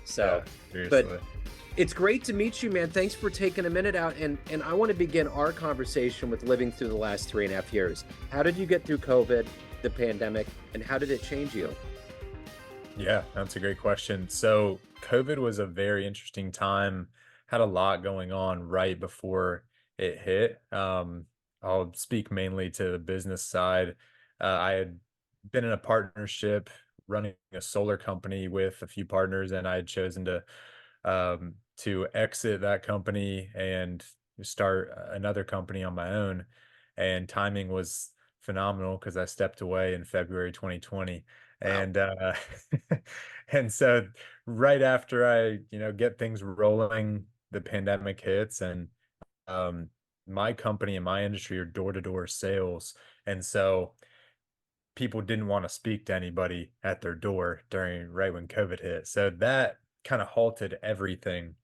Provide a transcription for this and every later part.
Yeah, So, but seriously. it's great to meet you, man. Thanks for taking a minute out. And I want to begin our conversation with living through the last 3.5 years. How did you get through COVID, the pandemic, and how did it change you? Yeah, that's a great question. So, COVID was a very interesting time. Had a lot going on right before it hit. I'll speak mainly to the business side. I had been in a partnership running a solar company with a few partners, and I had chosen to exit that company and start another company on my own. And timing was phenomenal because I stepped away in February 2020. Wow. And and so right after I, get things rolling, the pandemic hits, and um my company and my industry are door-to-door sales. And so people didn't want to speak to anybody at their door during right when COVID hit. So that kind of halted everything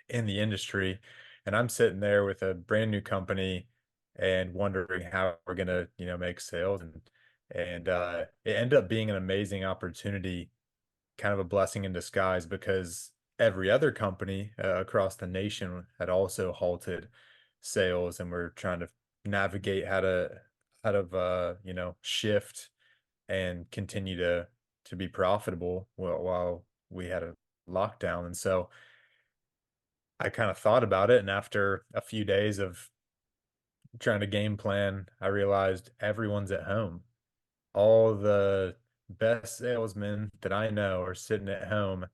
in the industry. And I'm sitting there with a brand new company and wondering how we're gonna, make sales. And it ended up being an amazing opportunity, kind of a blessing in disguise, because every other company across the nation had also halted sales, and we're trying to navigate how to shift and continue to be profitable while we had a lockdown. And so I kind of thought about it, and after a few days of trying to game plan, I realized everyone's at home. All the best salesmen that I know are sitting at home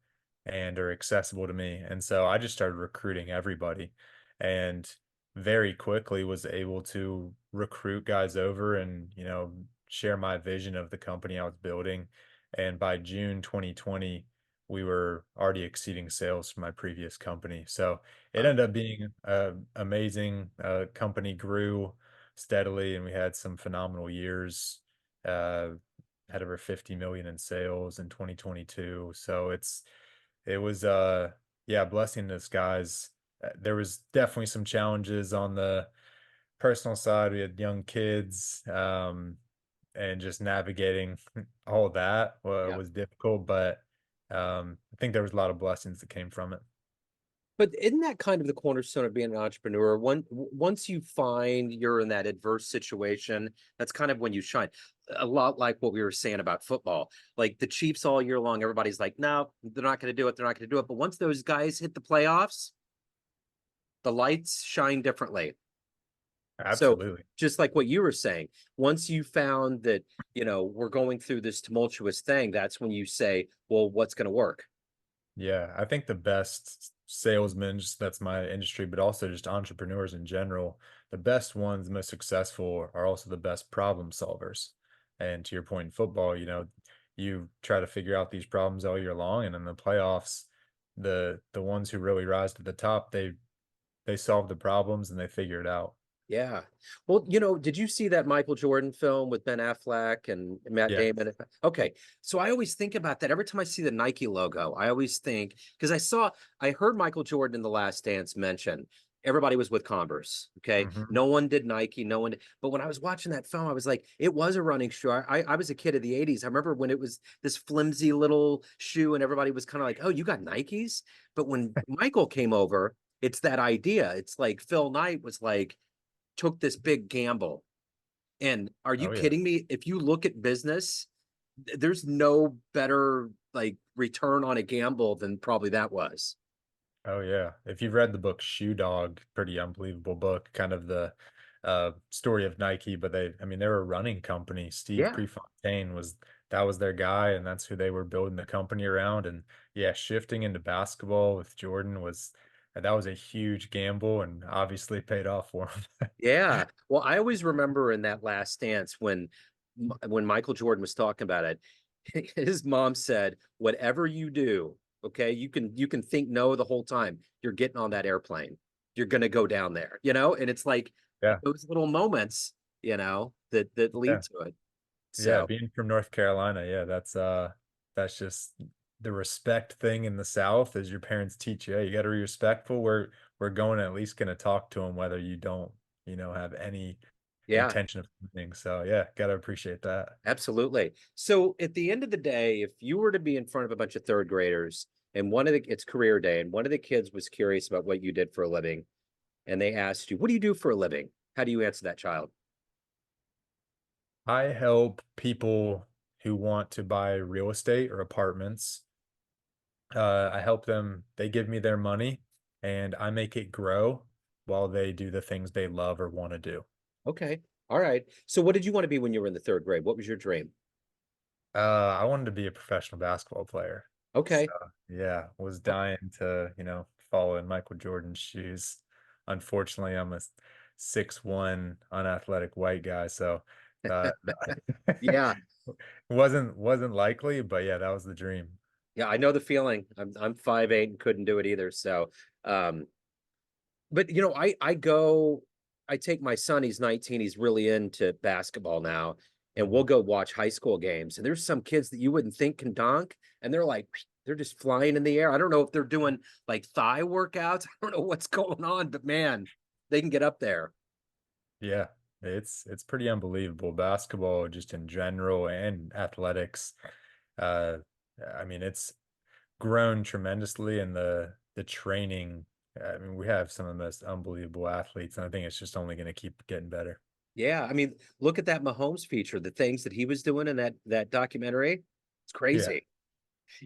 and are accessible to me. And so I just started recruiting everybody, and very quickly was able to recruit guys over and, share my vision of the company I was building. And by June 2020, we were already exceeding sales from my previous company. So it Wow. ended up being amazing. Company grew steadily, and we had some phenomenal years. Uh, had over 50 million in sales in 2022. So it was yeah, blessing in disguise. There was definitely some challenges on the personal side. We had young kids, and just navigating all of that Yeah. was difficult, but I think there was a lot of blessings that came from it. But isn't that kind of the cornerstone of being an entrepreneur? Once you find you're in that adverse situation, that's kind of when you shine. A lot like what we were saying about football. Like the Chiefs all year long, everybody's like, no, they're not going to do it. They're not going to do it. But once those guys hit the playoffs, the lights shine differently. So Absolutely. just like what you were saying, once you found that, we're going through this tumultuous thing, that's when you say, well, what's going to work? Yeah, I think the best salesmen, just that's my industry, but also just entrepreneurs in general, the best ones, the most successful are also the best problem solvers. And to your point in football, you try to figure out these problems all year long, and in the playoffs, the ones who really rise to the top, they solve the problems and they figure it out. Yeah. Well, did you see that Michael Jordan film with Ben Affleck and Matt Yeah. Damon? Okay. So I always think about that every time I see the Nike logo. I always think because I heard Michael Jordan in The Last Dance mention everybody was with Converse. Okay. Hmm. No one did Nike. No one. But when I was watching that film, I was like, it was a running shoe. I was a kid of the 80s. I remember when it was this flimsy little shoe and everybody was kind of like, oh, you got Nikes. But when Michael came over, it's that idea. It's like Phil Knight was like, took this big gamble. And are you Oh yeah. kidding me? If you look at business, there's no better like return on a gamble than probably that was. Oh yeah. If you've read the book Shoe Dog, pretty unbelievable book, kind of the story of Nike, but I mean, they're a running company. Steve Yeah. Prefontaine that was their guy, and that's who they were building the company around. And yeah, shifting into basketball with Jordan that was a huge gamble, and obviously paid off for him. Yeah. Well, I always remember in that last dance when Michael Jordan was talking about it, his mom said, "Whatever you do, okay, you can think no the whole time. You're getting on that airplane. You're gonna go down there, And it's like Yeah. those little moments, that lead Yeah. to it. Yeah, So being from North Carolina, yeah, that's just the respect thing in the South is your parents teach you, hey, you got to be respectful. We're going at least going to talk to them whether you don't, have any yeah, intention of anything. So yeah, got to appreciate that. absolutely. So at the end of the day, if you were to be in front of a bunch of third graders and it's career day, and one of the kids was curious about what you did for a living, and they asked you, "What do you do for a living?" How do you answer that child? I help people who want to buy real estate or apartments. I help them, they give me their money and I make it grow while they do the things they love or want to do. Okay. All right. So what did you want to be when you were in the third grade? What was your dream? I wanted to be a professional basketball player. So Okay. yeah, was Oh, dying to, follow in Michael Jordan's shoes. Unfortunately, I'm a 6'1" unathletic white guy, so that yeah. wasn't likely, but yeah, that was the dream. Yeah, I know the feeling. I'm 5'8" and couldn't do it either. So, um, but I take my son, he's 19, he's really into basketball now, and we'll Mhm. go watch high school games. And there's some kids that you wouldn't think can dunk, and they're like, they're just flying in the air. I don't know if they're doing like thigh workouts. I don't know what's going on, but man, they can get up there. Yeah, it's pretty unbelievable. Basketball just in general and athletics. Uh, I mean, it's grown tremendously in the training. I mean, we have some of the most unbelievable athletes, and I think it's just only going to keep getting better. Yeah, I mean, look at that Mahomes feature, the things that he was doing in that documentary. It's Yeah, crazy.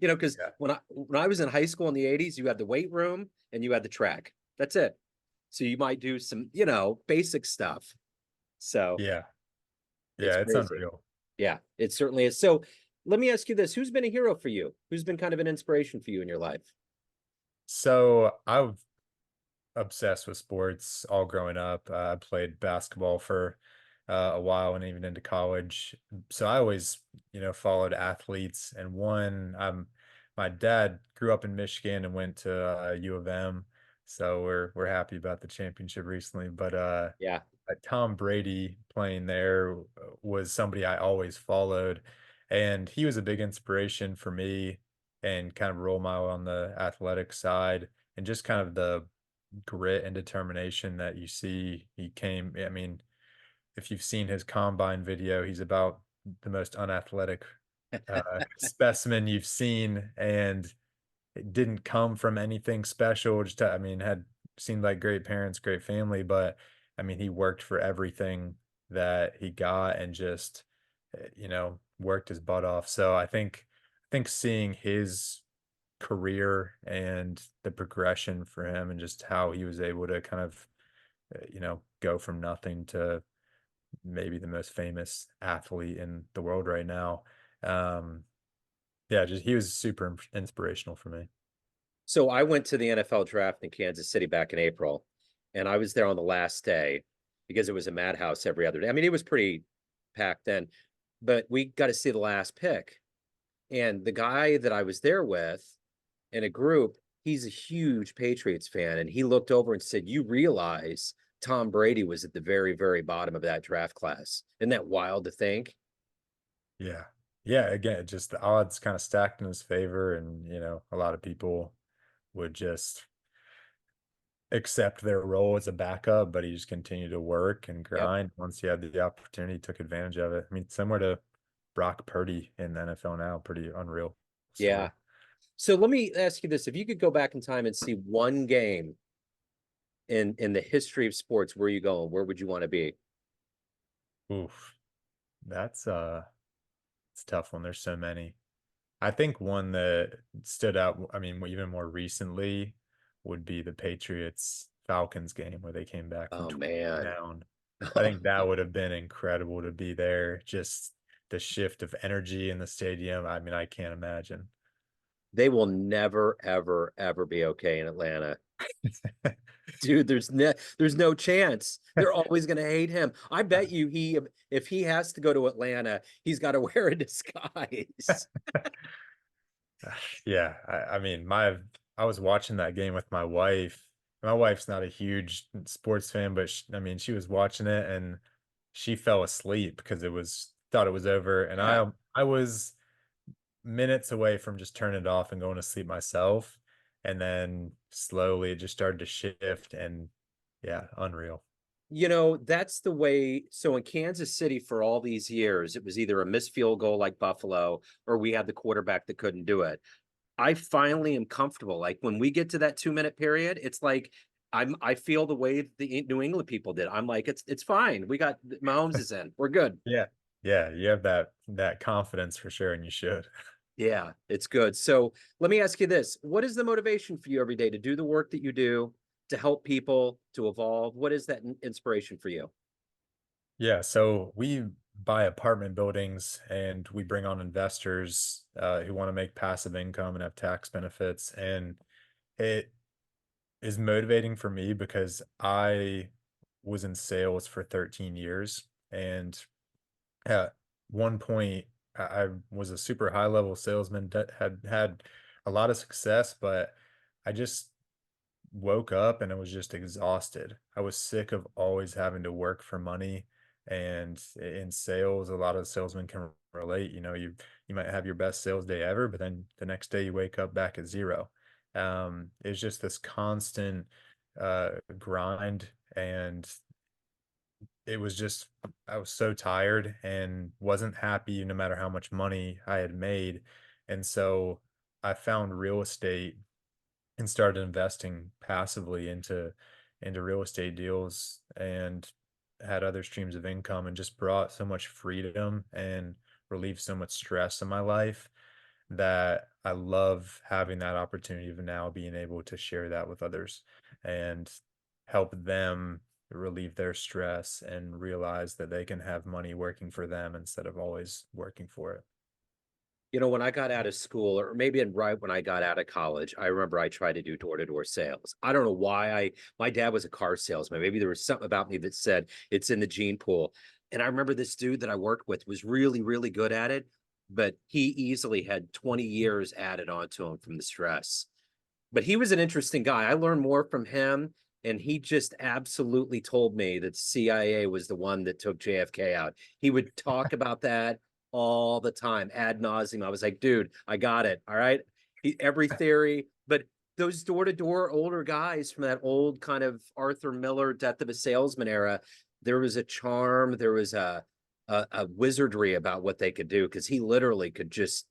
Because yeah, when I was in high school in the 80s, you had the weight room and you had the track. That's it. So you might do some, basic stuff. So yeah, it's yeah. It's crazy. unreal. Yeah, it certainly is. So let me ask you this. Who's been a hero for you? Who's been kind of an inspiration for you in your life? So I've obsessed with sports all growing up. I played basketball for a while and even into college. So I always, followed athletes. And my dad grew up in Michigan and went to U of M. So we're happy about the championship recently. But Yeah. Tom Brady playing there was somebody I always followed, and he was a big inspiration for me and kind of role model on the athletic side and just kind of the grit and determination that you see. I mean, if you've seen his combine video, he's about the most unathletic specimen you've seen, and it didn't come from anything special. I mean, had seemed like great parents, great family, but I mean, he worked for everything that he got and just, worked his butt off. So I think seeing his career and the progression for him and just how he was able to kind of, go from nothing to maybe the most famous athlete in the world right now. Um, yeah, just he was super inspirational for me. So I went to the NFL draft in Kansas City back in April, and I was there on the last day because it was a madhouse every other day. I mean, it was pretty packed then, but we got to see the last pick. And the guy that I was there with in a group, he's a huge Patriots fan. And he looked over and said, "You realize Tom Brady was at the very, very bottom of that draft class. Isn't that wild to think?" Yeah. Yeah, again, just the odds kind of stacked in his favor and, a lot of people would just accept their role as a backup, but he just continued to work and Yep. grind. Once he had the opportunity, took advantage of it. I mean, similar to Brock Purdy in the NFL now, pretty unreal Yeah. story. So let me ask you this. If you could go back in time and see one game in the history of sports, where are you going? Where would you want to be? Oof. That's it's a tough one. There's so many. I think one that stood out, I mean, even more recently would be the Patriots Falcons game where they came back from Oh 20 man. down. I think that would have been incredible to be there. Just the shift of energy in the stadium. I mean, I can't imagine. They will never, ever, ever be okay in Atlanta. Dude, there's no chance. They're always gonna hate him. I bet you if he has to go to Atlanta, he's got to wear a disguise. Yeah, I mean, I was watching that game with my wife. My wife's not a huge sports fan, but I mean, she was watching it and she fell asleep because it was thought it was over, and Yeah. I was minutes away from just turning it off and going to sleep myself, and then slowly it just started to shift, and yeah, unreal. That's the way. So in Kansas City for all these years, it was either a missed field goal like Buffalo, or we had the quarterback that couldn't do it. I finally am comfortable. Like when we get to that 2 minute period, it's like I feel the way the New England people did. I'm like, it's fine. We got Mahomes is in. We're good. Yeah. Yeah, you have that confidence for sure, and you should. Yeah, it's good. So let me ask you this. What is the motivation for you every day to do the work that you do, to help people, to evolve? What is that inspiration for you? Yeah, so we buy apartment buildings and we bring on investors who want to make passive income and have tax benefits. And it is motivating for me because I was in sales for 13 years. And at one point, I was a super high level salesman that had a lot of success, but I just woke up and I was just exhausted. I was sick of always having to work for money. And in sales, a lot of salesmen can relate. You might have your best sales day ever, but then the next day you wake up back at zero. It's just this constant grind, and it was just I was so tired and wasn't happy no matter how much money I had made. And so I found real estate and started investing passively into real estate deals, and had other streams of income, and just brought so much freedom and relieved so much stress in my life that I love having that opportunity of now being able to share that with others and help them relieve their stress and realize that they can have money working for them instead of always working for it. When I got out of school, or maybe right when I got out of college, I remember I tried to do door-to-door sales. I don't know why. My dad was a car salesman. Maybe there was something about me that said it's in the gene pool. And I remember this dude that I worked with was really, really good at it, but he easily had 20 years added onto him from the stress. But he was an interesting guy. I learned more from him, and he just absolutely told me that CIA was the one that took JFK out. He would talk about that all the time, ad nauseum. I was like, dude, I got it. All right. Every theory, but those door to door older guys from that old kind of Arthur Miller Death of a Salesman era, there was a charm, there was a wizardry about what they could do, because he literally could just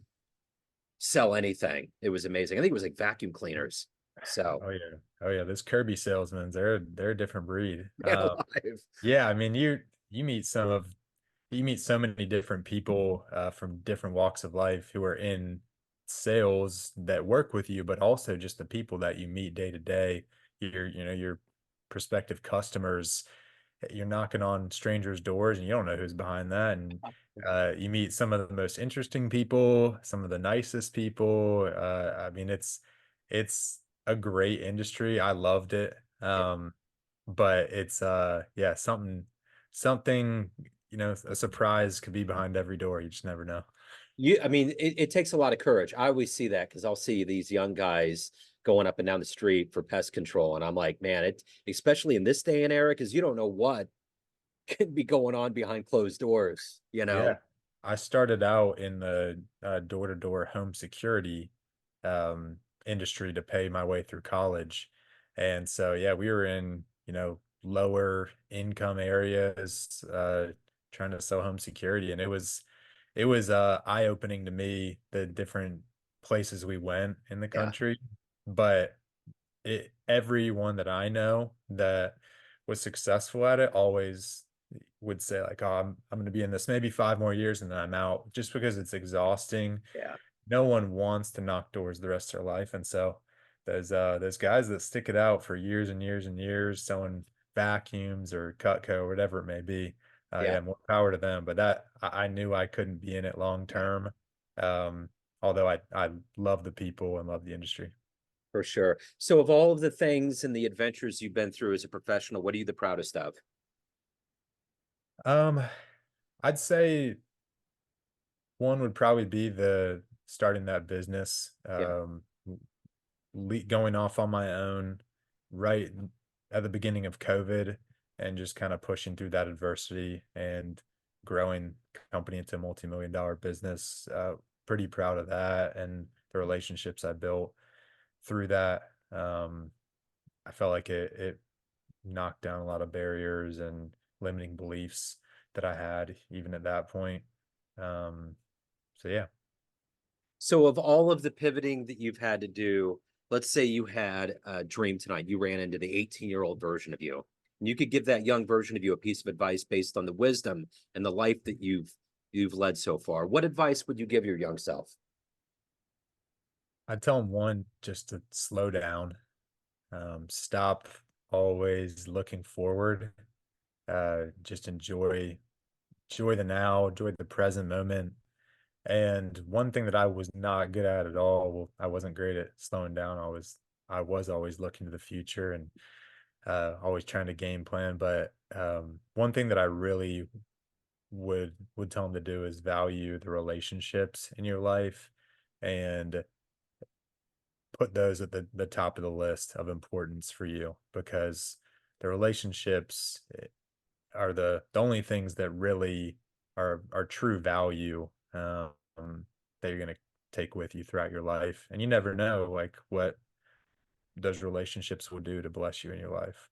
sell anything. It was amazing. I think it was like vacuum cleaners. So Oh yeah. Oh yeah. Those Kirby salesmen, they're a different breed. man alive. Yeah, I mean you meet you meet so many different people from different walks of life who are in sales that work with you, but also just the people that you meet day to day, your prospective customers. You're knocking on strangers' doors and you don't know who's behind that. And you meet some of the most interesting people, some of the nicest people. I mean, it's a great industry. I loved it. Yeah. But it's yeah, something, a surprise could be behind every door. You just never know. I mean, it takes a lot of courage. I always see that because I'll see these young guys going up and down the street for pest control. And I'm like, man, especially in this day and era, because you don't know what could be going on behind closed doors, you Yeah. know? I started out in the door-to-door home security industry to pay my way through college. And so, yeah, we were in, lower income areas trying to sell home security. And it was eye-opening to me, the different places we went in the Yeah. country. But everyone that I know that was successful at it always would say like, "Oh, I'm going to be in this maybe 5 more years and then I'm out," just because it's exhausting. Yeah. No one wants to knock doors the rest of their life, and so there's guys that stick it out for years and years and years selling vacuums or Cutco or whatever it may be. Yeah. Yeah, more power to them. But that I knew I couldn't be in it long Yeah. term. Although I love the people and love the industry. For sure. So, of all of the things and the adventures you've been through as a professional, what are you the proudest of? Um, I'd say one would probably be the starting that business, Yeah. going off on my own right at the beginning of COVID, and just kind of pushing through that adversity and growing the company into a multi-million-dollar business. Pretty proud of that and the relationships I built through that. I felt like it knocked down a lot of barriers and limiting beliefs that I had even at that point. Um, so yeah. So of all of the pivoting that you've had to do, let's say you had a dream tonight, you ran into the 18-year-old version of you, and you could give that young version of you a piece of advice based on the wisdom and the life that you've led so far. What advice would you give your young self? I'd tell them one, just to slow down, stop always looking forward, just enjoy the now, enjoy the present moment. And one thing that I was not good at all, well, I wasn't great at slowing down. I was always looking to the future and always trying to game plan. But one thing that I really would tell them to do is value the relationships in your life and put those at the top of the list of importance for you, because the relationships are the only things that really are true value, that you're gonna take with you throughout your life, and you never know, like, what those relationships will do to bless you in your life.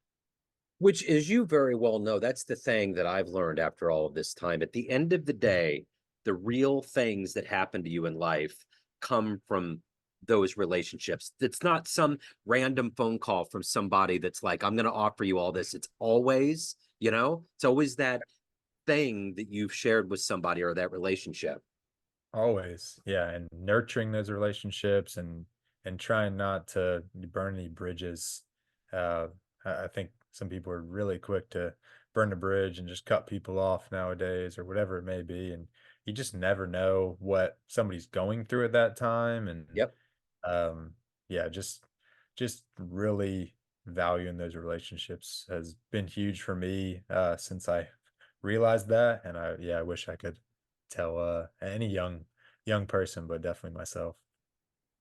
Which, as you very well know, that's the thing that I've learned after all of this time. At the end of the day, the real things that happen to you in life come from those relationships. It's not some random phone call from somebody that's like, I'm going to offer you all this. It's always, it's always that thing that you've shared with somebody or that relationship. Always, yeah, and nurturing those relationships and trying not to burn any bridges. Uh, I think some people are really quick to burn the bridge and just cut people off nowadays, or whatever it may be, and you just never know what somebody's going through at that time. And Yep. um, yeah, just really valuing those relationships has been huge for me since I realized that. And I wish I could tell any young person, but definitely myself.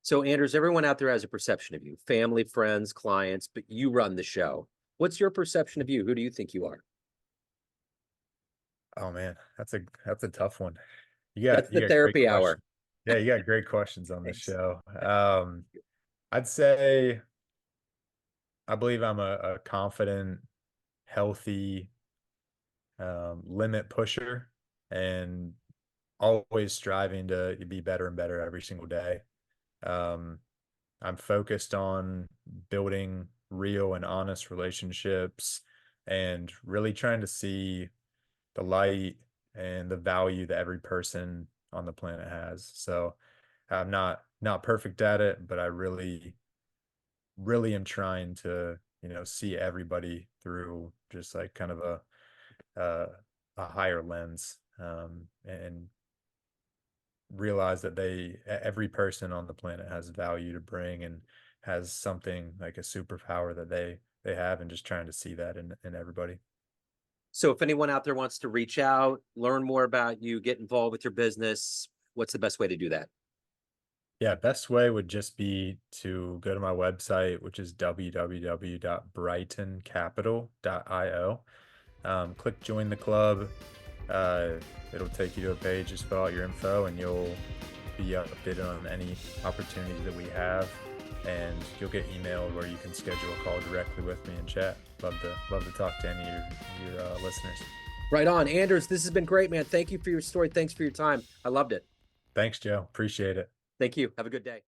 So, Anders, everyone out there has a perception of you, family, friends, clients, but you run the show. What's your perception of you? Who do you think you are? Oh man, that's a tough one. That's You the got great therapy hour. questions. Yeah, you got great questions on this Thanks. show. I'd say I believe I'm a confident, healthy, limit pusher, and always striving to be better and better every single day. Um, I'm focused on building real and honest relationships and really trying to see the light and the value that every person on the planet has. So I'm not perfect at it, but I really am trying to, see everybody through just like kind of uh, a higher lens, and realize that every person on the planet has value to bring and has something like a superpower that they have, and just trying to see that in everybody. So if anyone out there wants to reach out, learn more about you, get involved with your business, what's the best way to do that? Yeah, best way would just be to go to my website, which is www.brightoncapital.io. Click join the club. Uh, it'll take you to a page. Just fill out your info, and you'll be updated on any opportunities that we have. And you'll get emailed where you can schedule a call directly with me and chat. Love to talk to any of your listeners. Right on. Anders, this has been great, man. Thank you for your story. Thanks for your time. I loved it. Thanks, Joe. Appreciate it. Thank you. Have a good day.